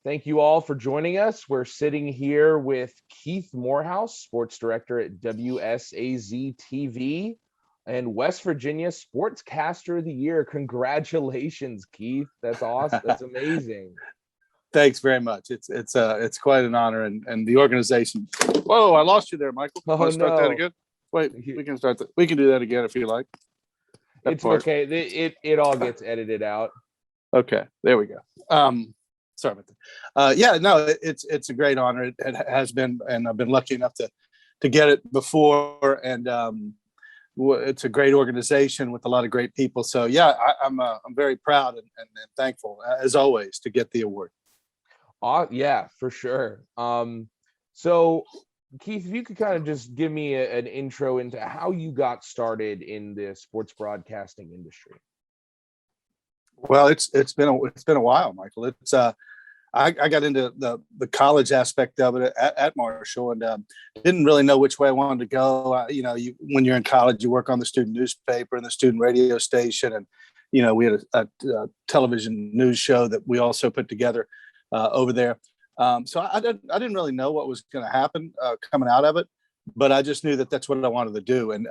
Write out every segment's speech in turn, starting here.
Thank you all for joining us. We're sitting here with Keith Morehouse, sports director at WSAZ-TV and West Virginia Sportscaster of the Year. Congratulations, Keith. That's awesome. That's amazing. Thanks very much. It's quite an honor, and the organization. Whoa, I lost you there, Michael. Oh, Want to start no. that again? Wait, we can start that. We can do that again if you like. It's okay. It all gets edited out. Okay, there we go. Sorry about that. Yeah, no, it's a great honor. It has been, and I've been lucky enough to get it before, and it's a great organization with a lot of great people. So yeah, I'm very proud and thankful as always to get the award. Yeah, for sure. So Keith, if you could kind of just give me an intro into how you got started in the sports broadcasting industry. Well, it's been a while, Michael. It's I got into the college aspect of it at Marshall, and didn't really know which way I wanted to go. When you're in college, you work on the student newspaper and the student radio station, and we had a television news show that we also put together over there. So I didn't really know what was going to happen coming out of it, but I just knew that that's what I wanted to do, and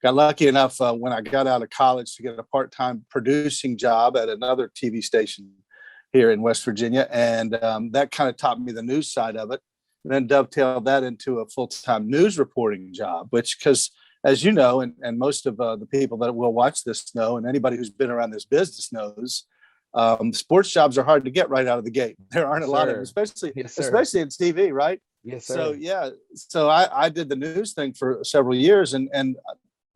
got lucky enough when I got out of college to get a part-time producing job at another TV station here in West Virginia. And that kind of taught me the news side of it, and then dovetailed that into a full-time news reporting job, which, because as you know, and most of the people that will watch this know, and anybody who's been around this business knows, sports jobs are hard to get right out of the gate. There aren't a lot of them, especially in TV, right? Yes, sir. So yeah, so I did the news thing for several years, and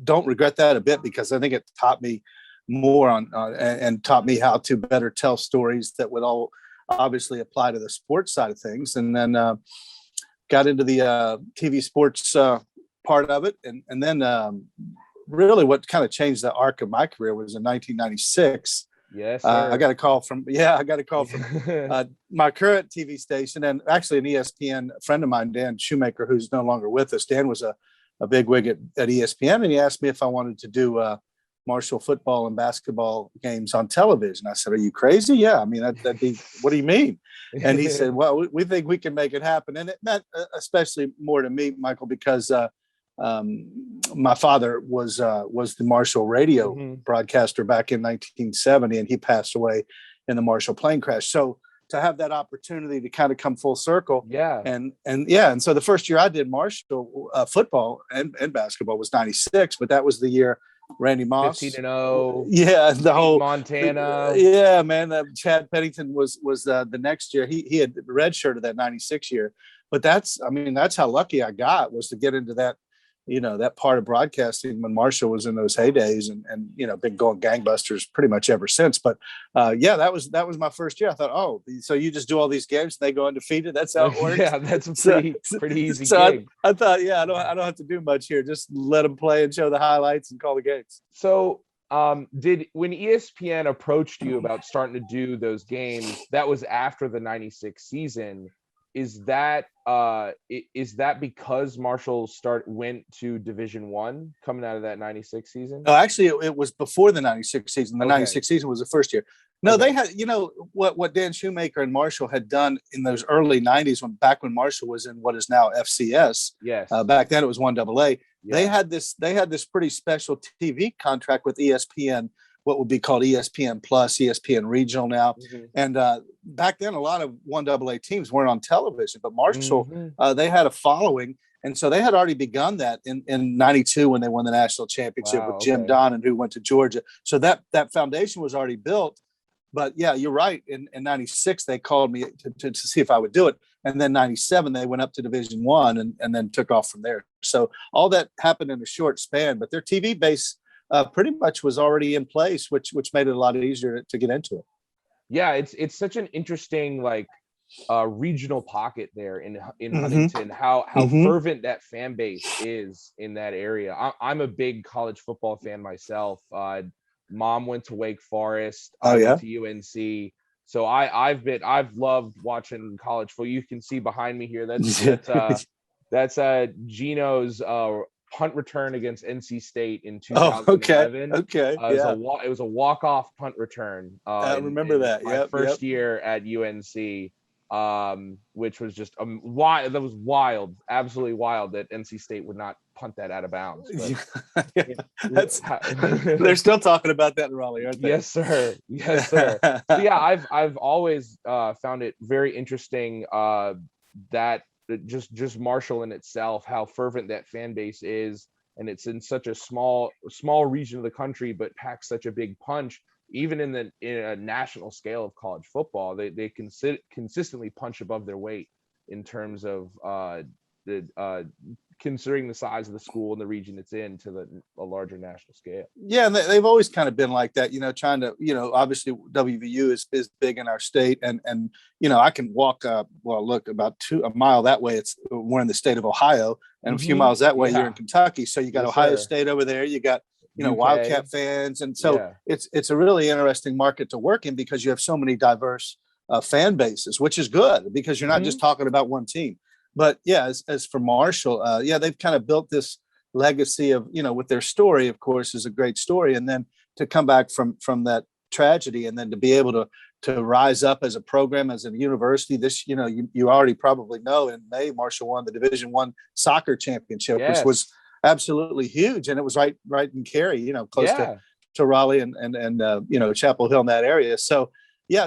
don't regret that a bit, because I think it taught me more and taught me how to better tell stories that would all obviously apply to the sports side of things. And then got into the TV sports part of it, and then really what kind of changed the arc of my career was in 1996. Yes, sir. I got a call from my current TV station, and actually an ESPN friend of mine, Dan Shoemaker, who's no longer with us. Dan was a bigwig at ESPN, and he asked me if I wanted to do Marshall football and basketball games on television. I said, "Are you crazy?" Yeah, I mean, that'd be. What do you mean? And he said, "Well, we think we can make it happen." And it meant especially more to me, Michael, because my father was the Marshall radio broadcaster back in 1970, and he passed away in the Marshall plane crash. So to have that opportunity to kind of come full circle, and so the first year I did Marshall football and basketball was 96, but that was the year Randy Moss 15-0, the whole Montana, man. Chad Pennington was the next year. He had redshirted that 96 year, but that's how lucky I got, was to get into that that part of broadcasting when Marshall was in those heydays, and been going gangbusters pretty much ever since. But that was my first year. I thought, oh, so you just do all these games and they go undefeated? That's how it works. Yeah, that's a pretty easy so gig. I thought, I don't have to do much here. Just let them play and show the highlights and call the games. So when ESPN approached you about starting to do those games, that was after the 96 season. Is that because Marshall went to Division I coming out of that 96 season? No, actually, it was before the 96 season. The 96 season was the first year. No, they had, what Dan Shoemaker and Marshall had done in those early 90s, back when Marshall was in what is now FCS. Yes. Back then it was 1AA. Yeah. They had this pretty special TV contract with ESPN, what would be called ESPN Plus, ESPN Regional now. And back then, a lot of 1AA teams weren't on television, but Marshall, they had a following. And so they had already begun that in 92 when they won the national championship with Jim Donnan, who went to Georgia. So that foundation was already built. But yeah, you're right. In 96, they called me to see if I would do it. And then 97, they went up to Division I and then took off from there. So all that happened in a short span, but their TV base pretty much was already in place, which made it a lot easier to get into it. Yeah, it's such an interesting regional pocket there in Huntington. How fervent that fan base is in that area. I'm a big college football fan myself. Mom went to Wake Forest. I went to UNC. So I've loved watching college football. You can see behind me here. That's Gino's punt return against NC State in Oh, 2011. okay. It was a walk-off punt return. I remember that. My first year at UNC, which was just wild. That was wild, absolutely wild that NC State would not punt that out of bounds. But they're still talking about that in Raleigh, aren't they? Yes, sir. Yes, sir. So yeah, I've always found it very interesting that just Marshall in itself, how fervent that fan base is, and it's in such a small region of the country, but packs such a big punch. Even in a national scale of college football, they consistently punch above their weight in terms of considering the size of the school and the region it's in to a larger national scale. Yeah, and they've always kind of been like that, trying to, obviously WVU is big in our state, and I can walk look about a mile that way. We're in the state of Ohio, and a few miles that way you're in Kentucky. So you got Ohio State over there, you got UK. Wildcat fans, and so it's a really interesting market to work in because you have so many diverse fan bases, which is good because you're not just talking about one team. But yeah, as for Marshall, they've kind of built this legacy of, with their story, of course, is a great story. And then to come back from that tragedy and then to be able to rise up as a program, as a university, this, you already probably know in May, Marshall won the Division I soccer championship, which was absolutely huge. And it was right in Cary, close to Raleigh and Chapel Hill in that area. So,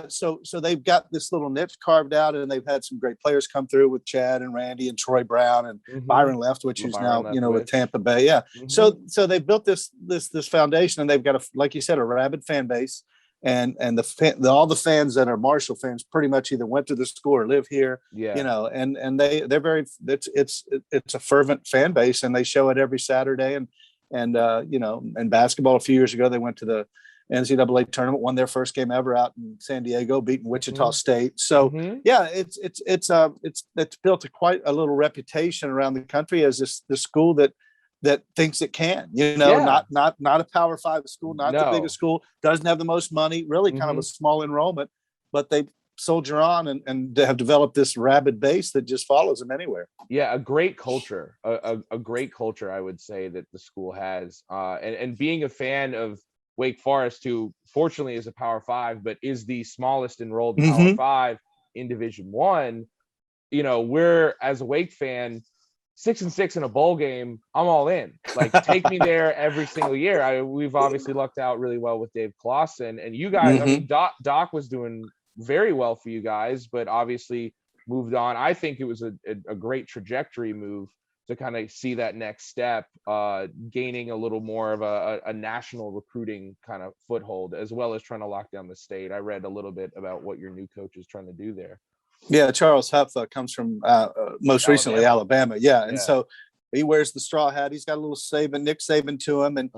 so they've got this little niche carved out, and they've had some great players come through with Chad and Randy and Troy Brown and Byron Leftwich, who's now with Tampa Bay. So they built this foundation, and they've got like you said, a rabid fan base, and all the fans that are Marshall fans pretty much either went to the school or live here. And they're very it's a fervent fan base, and they show it every Saturday. And basketball a few years ago, they went to the NCAA tournament, won their first game ever out in San Diego, beating Wichita State. So it's built quite a little reputation around the country as the school that thinks it can, not a Power 5 school, not the biggest school, doesn't have the most money, really kind of a small enrollment, but they soldier on and have developed this rabid base that just follows them anywhere. Yeah, a great culture, a great culture, I would say, that the school has, and being a fan of Wake Forest, who fortunately is a Power 5, but is the smallest enrolled Power 5 in Division I. We're, as a Wake fan, 6-6 in a bowl game, I'm all in. Like, take me there every single year. We've obviously lucked out really well with Dave Clausen, and you guys. I mean, Doc was doing very well for you guys, but obviously moved on. I think it was a great trajectory move to kind of see that next step, gaining a little more of a national recruiting kind of foothold, as well as trying to lock down the state. I read a little bit about what your new coach is trying to do there. Yeah, Charles Huff comes from most recently Alabama. And so he wears the straw hat. He's got a little Nick Saban to him, and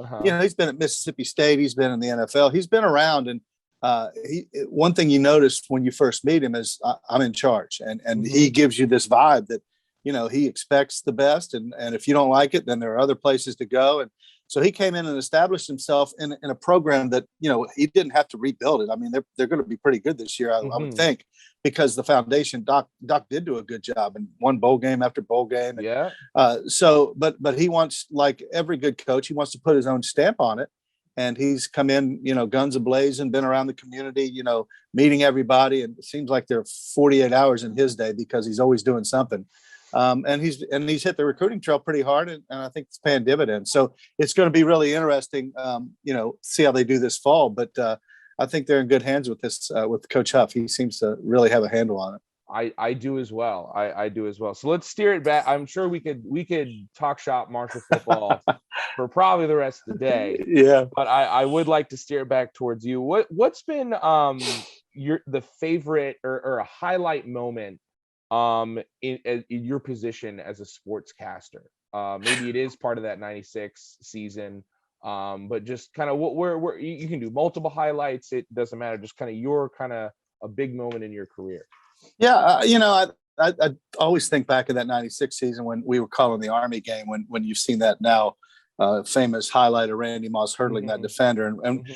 he's been at Mississippi State. He's been in the NFL. He's been around, and one thing you notice when you first meet him is I'm in charge, and he gives you this vibe that he expects the best, and if you don't like it, then there are other places to go. And so he came in and established himself in a program that he didn't have to rebuild it. I mean, they're going to be pretty good this year, I would think, because the foundation Doc did do a good job and won bowl game after bowl game. But he wants, like every good coach, he wants to put his own stamp on it. And he's come in, guns a-blazing, been around the community, meeting everybody. And it seems like there are 48 hours in his day because he's always doing something. And he's hit the recruiting trail pretty hard, and I think it's paying dividends. So it's going to be really interesting, see how they do this fall. But I think they're in good hands with this, with Coach Huff. He seems to really have a handle on it. I do as well. I do as well. So let's steer it back. I'm sure we could talk shop Marshall football for probably the rest of the day. Yeah. But I would like to steer it back towards you. What's been the favorite or a highlight moment in your position as a sportscaster? Maybe it is part of that 96 season, but just kind of where you can do multiple highlights. It doesn't matter. Just kind of your a big moment in your career. Yeah, I always think back of that 96 season when we were calling the Army game, when you've seen that now famous highlight of Randy Moss hurdling that defender. And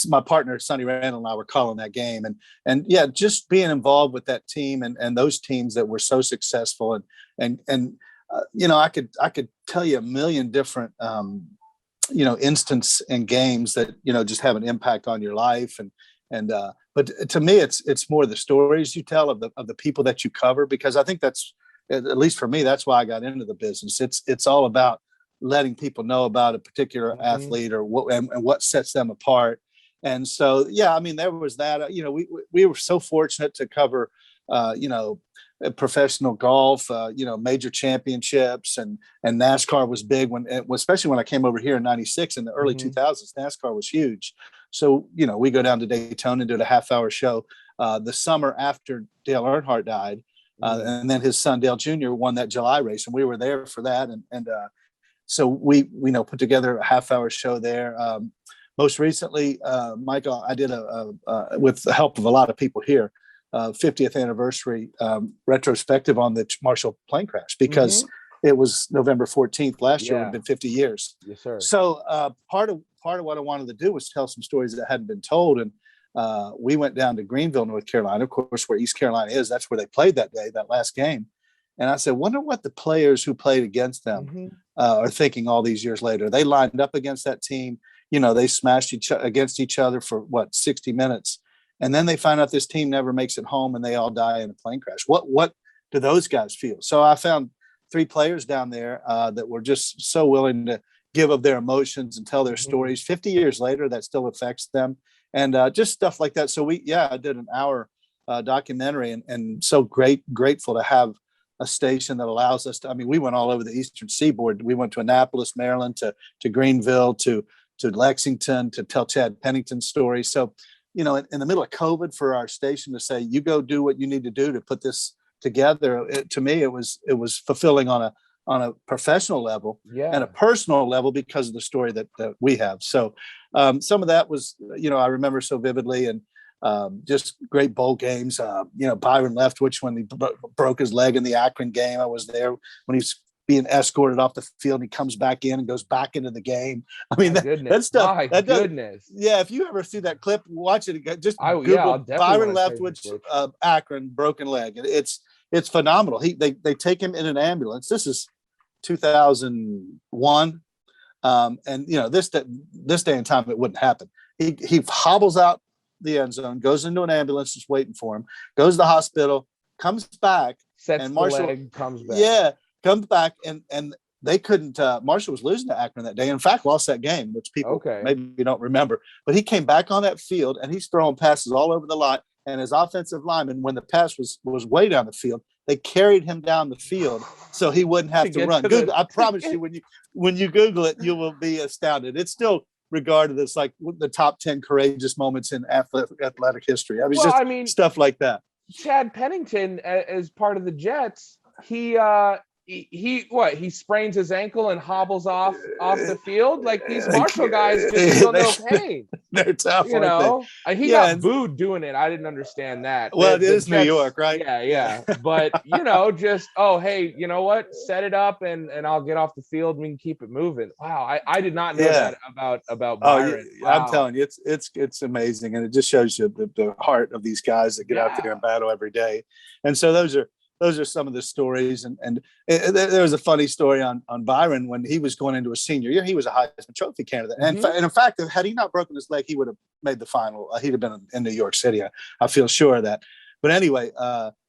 my partner, Sonny Randall, and I were calling that game. And yeah, just being involved with that team and those teams that were so successful. And I could tell you a million different, instance and games that, just have an impact on your life. But to me, it's more the stories you tell of the people that you cover, because I think that's, at least for me, that's why I got into the business. It's all about letting people know about a particular athlete or what sets them apart. And so, there was that, we were so fortunate to cover, professional golf, major championships, and NASCAR was big especially when I came over here in '96 in the early 2000s. NASCAR was huge. So, we go down to Daytona and did a half-hour show the summer after Dale Earnhardt died. And then his son, Dale Jr., won that July race, and we were there for that. So we put together a half-hour show there. Most recently, Michael, I did with the help of a lot of people here, 50th anniversary retrospective on the Marshall plane crash, because it was November 14th last year. It had been 50 years. Yes, sir. So part of what I wanted to do was tell some stories that hadn't been told. And we went down to Greenville, North Carolina, of course, where East Carolina is. That's where they played that day, that last game. And I said, wonder what the players who played against them are thinking all these years later. They lined up against that team. They smashed against each other for 60 minutes. And then they find out this team never makes it home and they all die in a plane crash. What do those guys feel? So I found 3 players down there that were just so willing to give of their emotions and tell their stories. 50 years later, that still affects them. And just stuff like that. So I did an hour documentary, and so grateful to have a station that allows us to, we went all over the Eastern Seaboard. We went to Annapolis, Maryland, to Greenville, to Lexington, to tell Chad Pennington's story. So, in the middle of COVID, for our station to say, you go do what you need to do to put this together, to me, it was fulfilling on a professional level and a personal level because of the story that we have. So some of that was, I remember so vividly, and just great bowl games. Byron Leftwich, when he broke his leg in the Akron game, I was there when he's being escorted off the field, and he comes back in and goes back into the game. That stuff. Yeah, if you ever see that clip, watch it. Just Google Byron Leftwich, Akron, broken leg. It's phenomenal. They take him in an ambulance. This is 2001, and this day and time it wouldn't happen. He hobbles out the end zone, goes into an ambulance just waiting for him, goes to the hospital, comes back, and Marshall leg, comes back. Yeah. Comes back, and they couldn't. Marshall was losing to Akron that day. In fact, lost that game, which people maybe don't remember. But he came back on that field, and he's throwing passes all over the lot. And his offensive lineman, when the pass was way down the field, they carried him down the field so he wouldn't have to run. I promise you, when you Google it, you will be astounded. It's still regarded as like the top 10 courageous moments in athletic history. Stuff like that. Chad Pennington, as part of the Jets, he sprains his ankle and hobbles off the field. Like, these Marshall guys just feel no pain. They're tough. He got booed doing it. I didn't understand that. Well, it is New York, right? Yeah. But just hey, you know what? Set it up and I'll get off the field and we can keep it moving. Wow, I did not know that about Byron. Wow. I'm telling you, it's amazing, and it just shows you the heart of these guys that get out there and battle every day. And so those are some of the stories. And there was a funny story on Byron when he was going into a senior year. He was a Heisman Trophy candidate. And in fact, had he not broken his leg, he would have made the final. He'd have been in New York City. I feel sure of that. But anyway,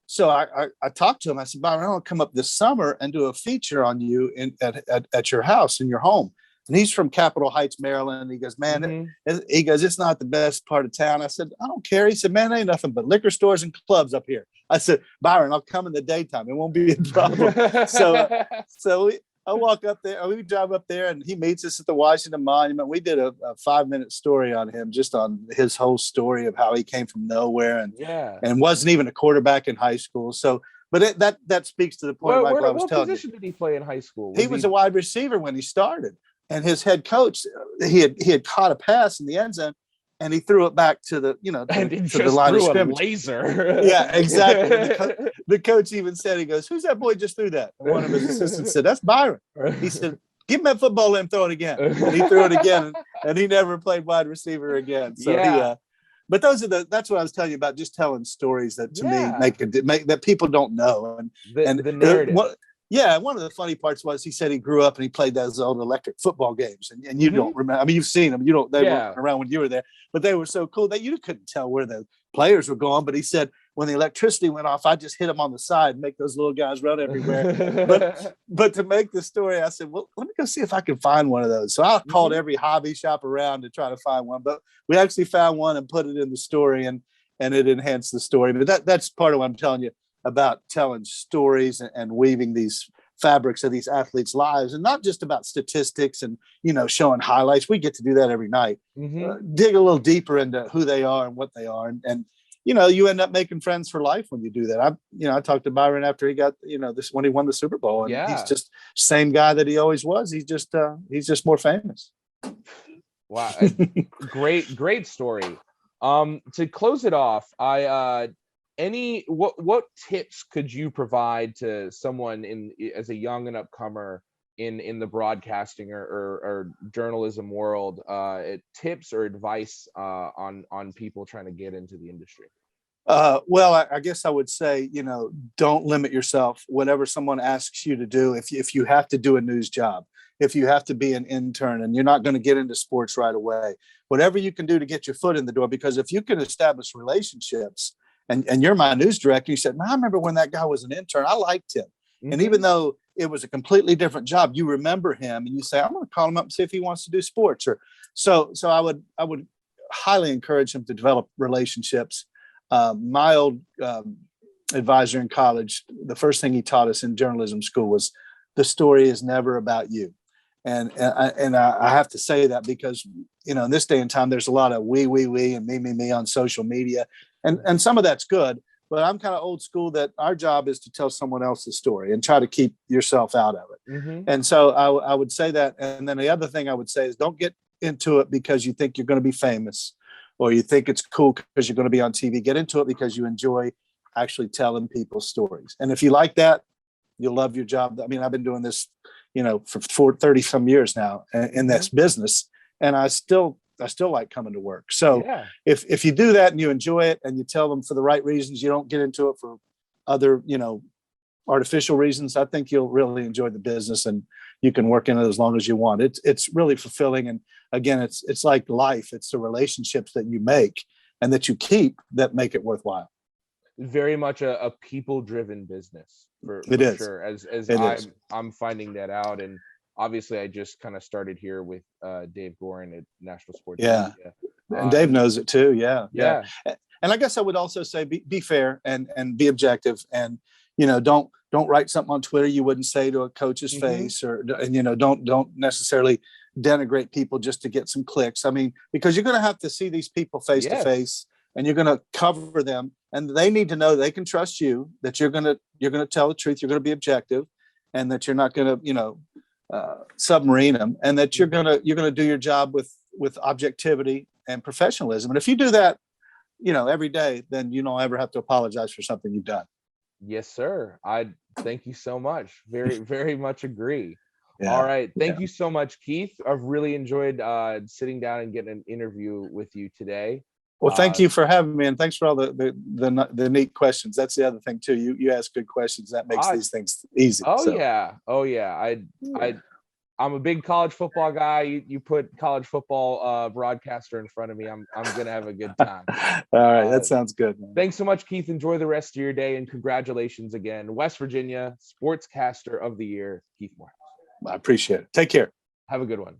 so I talked to him. I said, Byron, I want to come up this summer and do a feature on you at your house, in your home. And he's from Capitol Heights, Maryland. He goes, man, it's not the best part of town. I said, I don't care. He said, man, ain't nothing but liquor stores and clubs up here. I said, Byron, I'll come in the daytime. It won't be a problem. So I walk up there, we drive up there, and he meets us at the Washington Monument. We did a 5-minute story on him, just on his whole story of how he came from nowhere and wasn't even a quarterback in high school. So, but that speaks to the point, Michael, I was telling you. What position did he play in high school? He was a wide receiver when he started. And his head coach, he had caught a pass in the end zone, and he threw it back to the to the line of scrimmage. Laser. Yeah, exactly. The coach even said, he goes, "Who's that boy just threw that?" And one of his assistants said, "That's Byron." He said, "Give him that football and throw it again." And he threw it again, and he never played wide receiver again. So but that's what I was telling you about, just telling stories that to me make that people don't know, and the narrative. Yeah, one of the funny parts was he said he grew up and he played those old electric football games, and you don't remember. I mean, you've seen them. You don't. They weren't around when you were there, but they were so cool that you couldn't tell where the players were going. But he said when the electricity went off, I just hit them on the side and make those little guys run everywhere. but to make the story, I said, well, let me go see if I can find one of those. So I called every hobby shop around to try to find one, but we actually found one and put it in the story, and it enhanced the story. But that's part of what I'm telling you about telling stories and weaving these fabrics of these athletes' lives, and not just about statistics and, showing highlights. We get to do that every night. Dig a little deeper into who they are and what they are. And you end up making friends for life when you do that. I talked to Byron after he got, when he won the Super Bowl, and he's just same guy that he always was. He's just more famous. Wow. Great story. To close it off, what tips could you provide to someone as a young and upcomer in the broadcasting or journalism world? Tips or advice on people trying to get into the industry? Well, I guess I would say, don't limit yourself. Whatever someone asks you to do, if you have to do a news job, if you have to be an intern and you're not going to get into sports right away, whatever you can do to get your foot in the door, because if you can establish relationships, and you're my news director, you said, I remember when that guy was an intern, I liked him. And even though it was a completely different job, you remember him and you say, I'm going to call him up and see if he wants to do sports. Or so I would highly encourage him to develop relationships. My old advisor in college, the first thing he taught us in journalism school was the story is never about you. And I have to say that because, in this day and time, there's a lot of we and me on social media. And some of that's good, but I'm kind of old school that our job is to tell someone else's story and try to keep yourself out of it. And so I would say that. And then the other thing I would say is don't get into it because you think you're going to be famous or you think it's cool because you're going to be on TV. Get into it because you enjoy actually telling people stories. And if you like that, you'll love your job. I mean, I've been doing this, for 30 some years now in this business, and I still like coming to work. So if you do that and you enjoy it and you tell them for the right reasons, you don't get into it for other, artificial reasons, I think you'll really enjoy the business and you can work in it as long as you want. It's really fulfilling. And again, it's like life. It's the relationships that you make and that you keep that make it worthwhile. Very much a people-driven business for sure. As I'm finding that out, and obviously I just kind of started here with Dave Gorin at National Sports Media. And Dave knows it too. Yeah. And I guess I would also say be fair and be objective, and don't write something on Twitter you wouldn't say to a coach's face, or don't necessarily denigrate people just to get some clicks. I mean, because you're going to have to see these people face to face, and you're going to cover them, and they need to know they can trust you, that you're going to tell the truth, you're going to be objective, and that you're not going to submarine them, and that you're going to do your job with objectivity and professionalism. And if you do that every day, then you don't ever have to apologize for something you've done. Yes, sir. I thank you so much. Very, very much agree. All right. Thank you so much, Keith. I've really enjoyed sitting down and getting an interview with you today. Well, thank you for having me, and thanks for all the neat questions. That's the other thing too. You ask good questions. That makes these things easy. I'm a big college football guy. You put college football broadcaster in front of me, I'm gonna have a good time. All right, that sounds good, man. Thanks so much, Keith. Enjoy the rest of your day, and congratulations again, West Virginia Sportscaster of the Year, Keith Morehouse. I appreciate it. Take care. Have a good one.